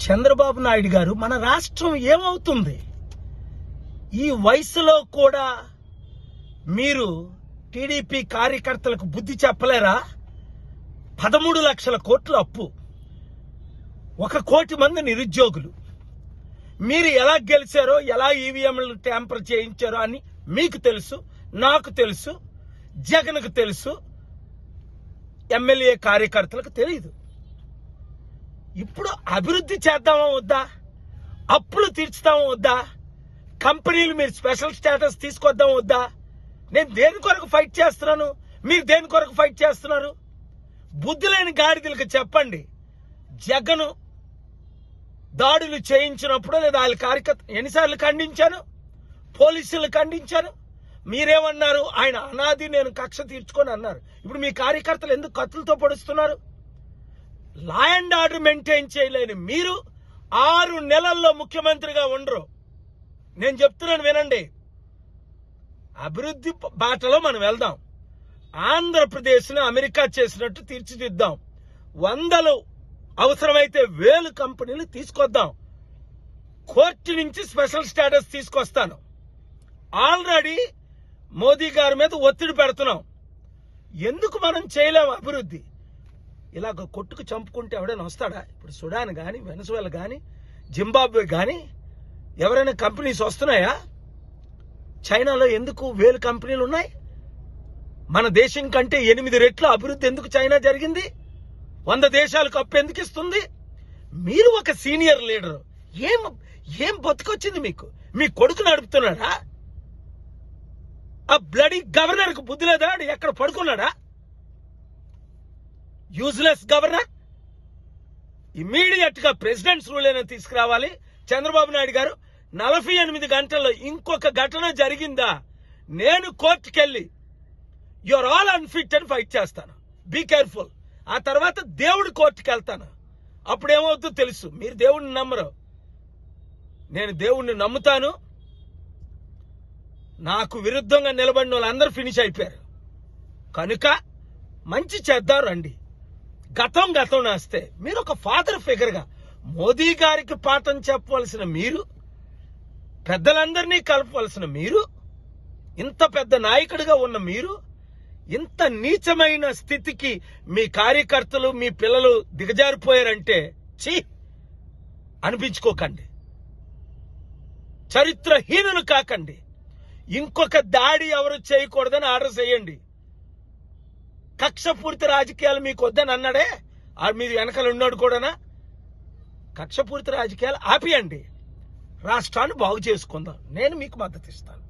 చంద్రబాబు నాయుడు గారు, మన రాష్ట్రం ఏమవుతుంది? ఈ వయసులో కూడా మీరు టీడీపీ కార్యకర్తలకు బుద్ధి చెప్పలేరా? 13 లక్షల కోట్ల అప్పు, 1 కోటి మంది నిరుద్యోగులు. మీరు ఎలా గెలిచారో, ఎలా ఈవీఎంలు ట్యాంపర్ చేయించారో అని మీకు తెలుసు, నాకు తెలుసు, జగన్కు తెలుసు, ఎమ్మెల్యే కార్యకర్తలకు తెలియదు. ఇప్పుడు అభివృద్ధి చేద్దామా వద్దా? అప్పులు తీర్చుతామా వద్దా? కంపెనీలు మీరు స్పెషల్ స్టేటస్ తీసుకొద్దామా వద్దా? నేను దేని కొరకు ఫైట్ చేస్తున్నాను, మీరు దేని కొరకు ఫైట్ చేస్తున్నారు? బుద్ధి లేని గాడిదలకు చెప్పండి. జగన్ దాడులు చేయించినప్పుడు లేదా వాళ్ళ కార్యకర్త ఎన్నిసార్లు ఖండించాను, పోలీసులు ఖండించాను. మీరేమన్నారు? ఆయన అనాది, నేను కక్ష తీర్చుకొని అన్నారు. ఇప్పుడు మీ కార్యకర్తలు ఎందుకు కత్తులతో పొడుస్తున్నారు? లా అండ్ ఆర్డర్ మెయింటైన్ చేయలేని మీరు 6 నెలల్లో ముఖ్యమంత్రిగా ఉండరు. నేను చెప్తున్నాను వినండి. అభివృద్ధి బాటలో మనం వెళ్దాం. ఆంధ్రప్రదేశ్ను అమెరికా చేసినట్టు తీర్చిదిద్దాం. 100 అవసరమైతే 1000 కంపెనీలు తీసుకొద్దాం. కోర్టు నుంచి స్పెషల్ స్టేటస్ తీసుకొస్తాను. ఆల్రెడీ మోదీ గారి మీద ఒత్తిడి పెడుతున్నాం. ఎందుకు మనం చేయలేము అభివృద్ధి? ఇలాగ కొట్టుకు చంపుకుంటే ఎవడైనా వస్తాడా? ఇప్పుడు సుడాన్ కానీ, వెనజువేలా కానీ, జింబాబ్వే కానీ ఎవరైనా కంపెనీస్ వస్తున్నాయా? చైనాలో ఎందుకు 1000 కంపెనీలు ఉన్నాయి? మన దేశం కంటే 8 రెట్ల అభివృద్ధి ఎందుకు చైనా జరిగింది? 100 దేశాలకు అప్పు ఎందుకు ఇస్తుంది? మీరు ఒక సీనియర్ లీడర్, ఏం బతుకొచ్చింది మీకు? మీ కొడుకు నడుపుతున్నాడా? ఆ బ్లడీ గవర్నర్కు బుద్ధి లేదా? ఎక్కడ పడుకున్నాడా? Useless governor. ఇమ్మీడియట్ గా ప్రెసిడెంట్స్ రూల్ అయినా తీసుకురావాలి. చంద్రబాబు నాయుడు గారు 48 గంటల్లో ఇంకొక ఘటన జరిగిందా, నేను కోర్టుకెళ్ళి యూఆర్ ఆల్ అన్ఫిట్ అని ఫైట్ చేస్తాను. Be careful. ఆ తర్వాత దేవుడి కోర్టుకి వెళ్తాను. అప్పుడేమవుతుందో తెలుసు. మీరు దేవుడిని నమ్మరు, నేను దేవుడిని నమ్ముతాను. నాకు విరుద్ధంగా నిలబడిన వాళ్ళందరూ ఫినిష్ అయిపోయారు. కనుక మంచి చేద్దాం రండి. గతం నేస్తే మీరు ఒక ఫాదర్ ఫిగర్గా మోదీ గారికి పాఠం చెప్పవలసిన మీరు, పెద్దలందరినీ కలపవలసిన మీరు, ఇంత పెద్ద నాయకుడిగా ఉన్న మీరు ఇంత నీచమైన స్థితికి మీ కార్యకర్తలు, మీ పిల్లలు దిగజారిపోయారంటే ఛీ అనిపించుకోకండి. చరిత్రహీనులు కాకండి. ఇంకొక దాడి ఎవరు చేయకూడదని ఆర్డర్ చేయండి. కక్షపూరిత రాజకీయాలు మీకు వద్దని అన్నాడే, మీరు వెనకాల ఉన్నాడు కూడానా? కక్షపూరిత రాజకీయాలు ఆపియండి. రాష్ట్రాన్ని బాగు చేసుకుందాం. నేను మీకు మద్దతు ఇస్తాను.